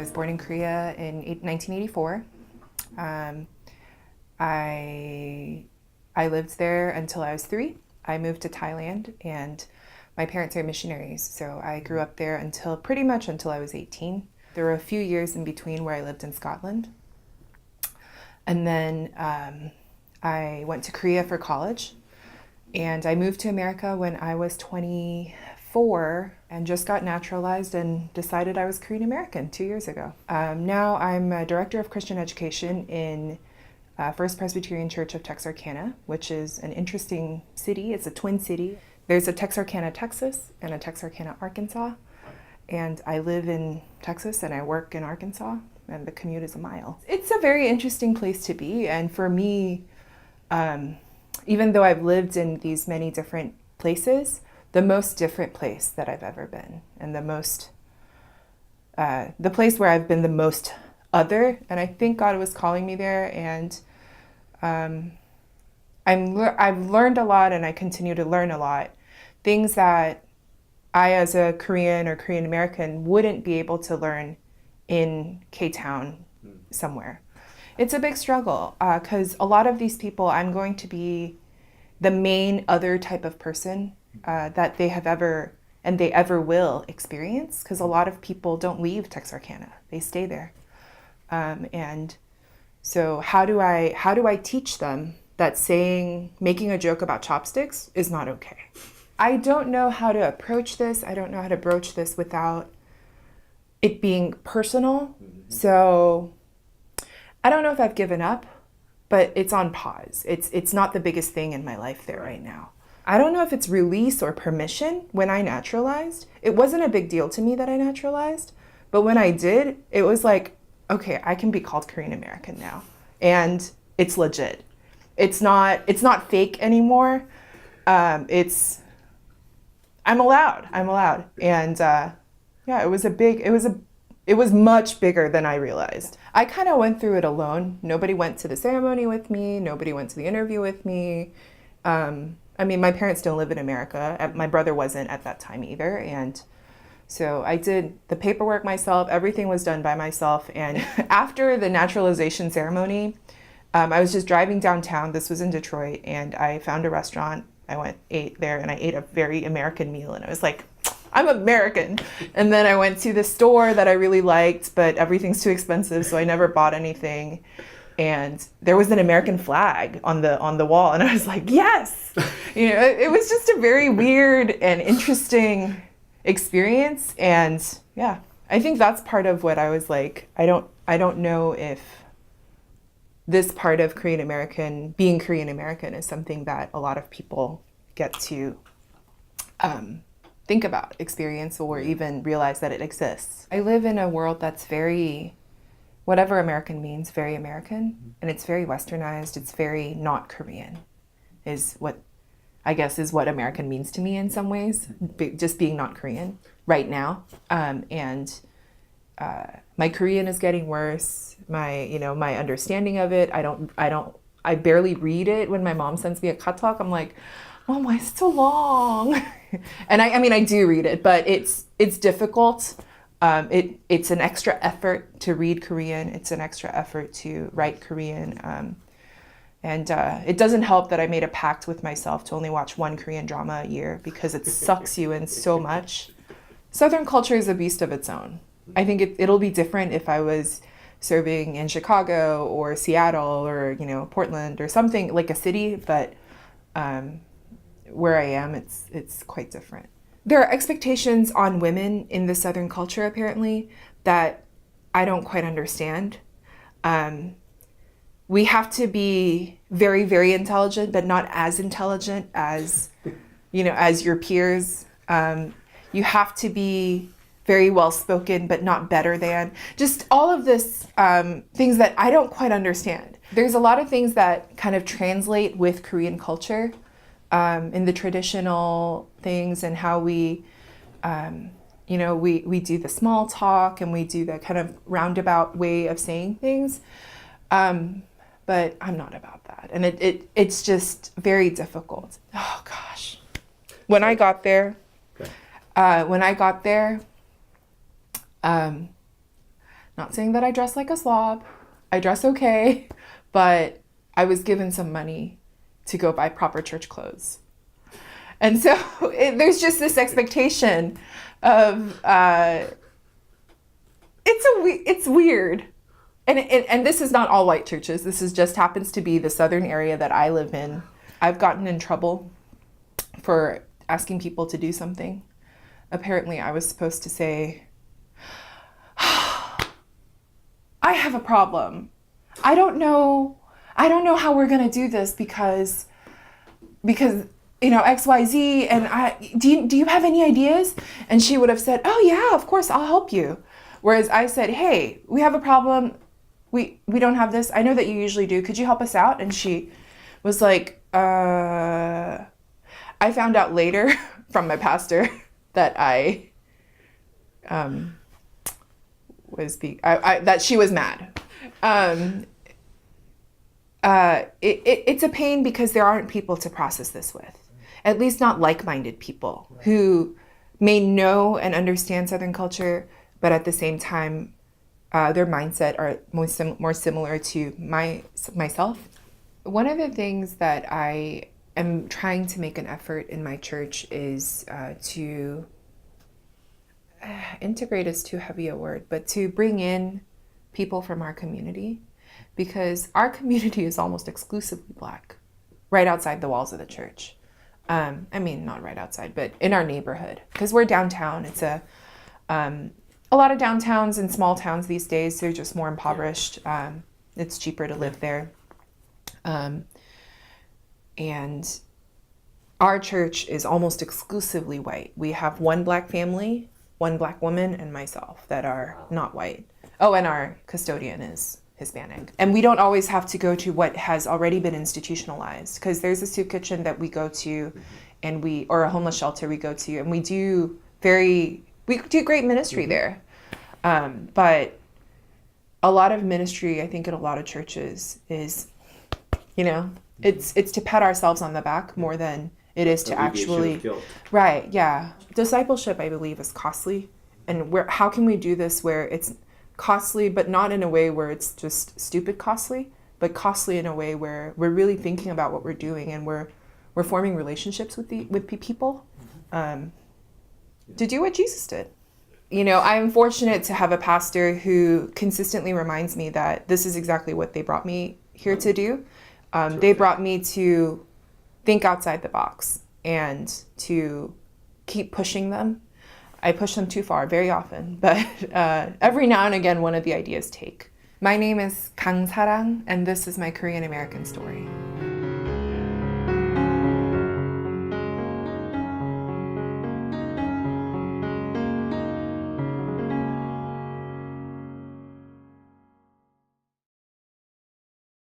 was born in Korea in 1984. I lived there until I was 3. I moved to Thailand, and my parents are missionaries, so I grew up there until pretty much until I was 18. There were a few years in between where I lived in Scotland. And then I went to Korea for college, and I moved to America when I was 24 and just got naturalized and decided I was Korean American 2 years ago. Now I'm a director of Christian education in First Presbyterian Church of Texarkana, which is an interesting city. It's a twin city. There's a Texarkana, Texas, and a Texarkana, Arkansas. And I live in Texas and I work in Arkansas, and the commute is a mile. It's a very interesting place to be. And for me, even though I've lived in these many different places, the most different place that I've ever been, and the place where I've been the most other, and I think God was calling me there, and I've learned a lot, and I continue to learn a lot. Things that I, as a Korean or Korean American, wouldn't be able to learn in Ktown somewhere. It's a big struggle because a lot of these people, I'm going to be the main other type of person that they have ever and they ever will experience, because a lot of people don't leave Texarkana, they stay there. And so how do I teach them that making a joke about chopsticks is not okay? I don't know how to approach this. I don't know how to broach this without it being personal. So I don't know if I've given up, but it's on pause. It's not the biggest thing in my life there right now. I don't know if it's release or permission. When I naturalized, it wasn't a big deal to me that I naturalized, but when I did, it was like, okay, I can be called Korean American now, and it's legit. It's not fake anymore. I'm allowed, and yeah, it was much bigger than I realized. I kind of went through it alone. Nobody went to the ceremony with me. Nobody went to the interview with me. I mean, my parents don't live in America. My brother wasn't at that time either, and so I did the paperwork myself. Everything was done by myself. And after the naturalization ceremony, I was just driving downtown. This was in Detroit, and I found a restaurant. I ate there, and I ate a very American meal, and I was like, I'm American. And then I went to the store that I really liked, but everything's too expensive, so I never bought anything. And there was an American flag on the wall, and I was like, yes! It was just a very weird and interesting experience. And yeah, I think that's part of what I was like, I don't know if this part of being Korean American is something that a lot of people get to think about, experience, or even realize that it exists. I live in a world that's very, whatever American means, very American, and it's very westernized. It's very not Korean, is what American means to me in some ways, just being not Korean right now. My Korean is getting worse. My understanding of it, I barely read it. When my mom sends me a katalog, I'm like, Mom, why is it so long? And I mean, I do read it, but it's difficult. It's an extra effort to read Korean. It's an extra effort to write Korean. And it doesn't help that I made a pact with myself to only watch one Korean drama a year, because it sucks you in so much. Southern culture is a beast of its own. I think it'll be different if I was serving in Chicago or Seattle or Portland or something like a city, but where I am, it's quite different. There are expectations on women in the Southern culture, apparently, that I don't quite understand. We have to be very, very intelligent, but not as intelligent as your peers. You have to be very well spoken, but not better than. Just all of this things that I don't quite understand. There's a lot of things that kind of translate with Korean culture in the traditional things, and how we do the small talk, and we do the kind of roundabout way of saying things. But I'm not about that. And it's just very difficult. Oh gosh. When I got there, Not saying that I dress like a slob. I dress okay, but I was given some money to go buy proper church clothes. And so there's just this expectation of, it's weird. And this is not all white churches. This is just happens to be the southern area that I live in. I've gotten in trouble for asking people to do something. Apparently, I was supposed to say, I have a problem. I don't know how we're going to do this because XYZ, and do you have any ideas? And she would have said, oh yeah, of course, I'll help you. Whereas I said, hey, we have a problem. We don't have this. I know that you usually do. Could you help us out? And she was like, I found out later from my pastor that that she was mad. It's a pain because there aren't people to process this with, at least not like-minded people who may know and understand Southern culture, but at the same time, their mindset are more similar to myself. One of the things that I am trying to make an effort in my church is to integrate is too heavy a word, but to bring in people from our community, because our community is almost exclusively Black, right outside the walls of the church. I mean, not right outside, but in our neighborhood, because we're downtown. It's a lot of downtowns and small towns these days, they're just more impoverished. It's cheaper to live there. And our church is almost exclusively white. We have one Black family, one Black woman, and myself that are not white. Oh, and our custodian is Hispanic. And we don't always have to go to what has already been institutionalized, because there's a soup kitchen that we go to, or a homeless shelter we go to, and we do great ministry there. But a lot of ministry, I think in a lot of churches is, it's to pat ourselves on the back more than it is to actually, right, yeah. Discipleship, I believe, is costly. And how can we do this where it's costly, but not in a way where it's just stupid costly, but costly in a way where we're really thinking about what we're doing and we're forming relationships with people to do what Jesus did. I'm fortunate to have a pastor who consistently reminds me that this is exactly what they brought me here to do. They brought me to think outside the box and to keep pushing them. I push them too far very often, but every now and again, one of the ideas take. My name is Kang Sarang, and this is my Korean American story.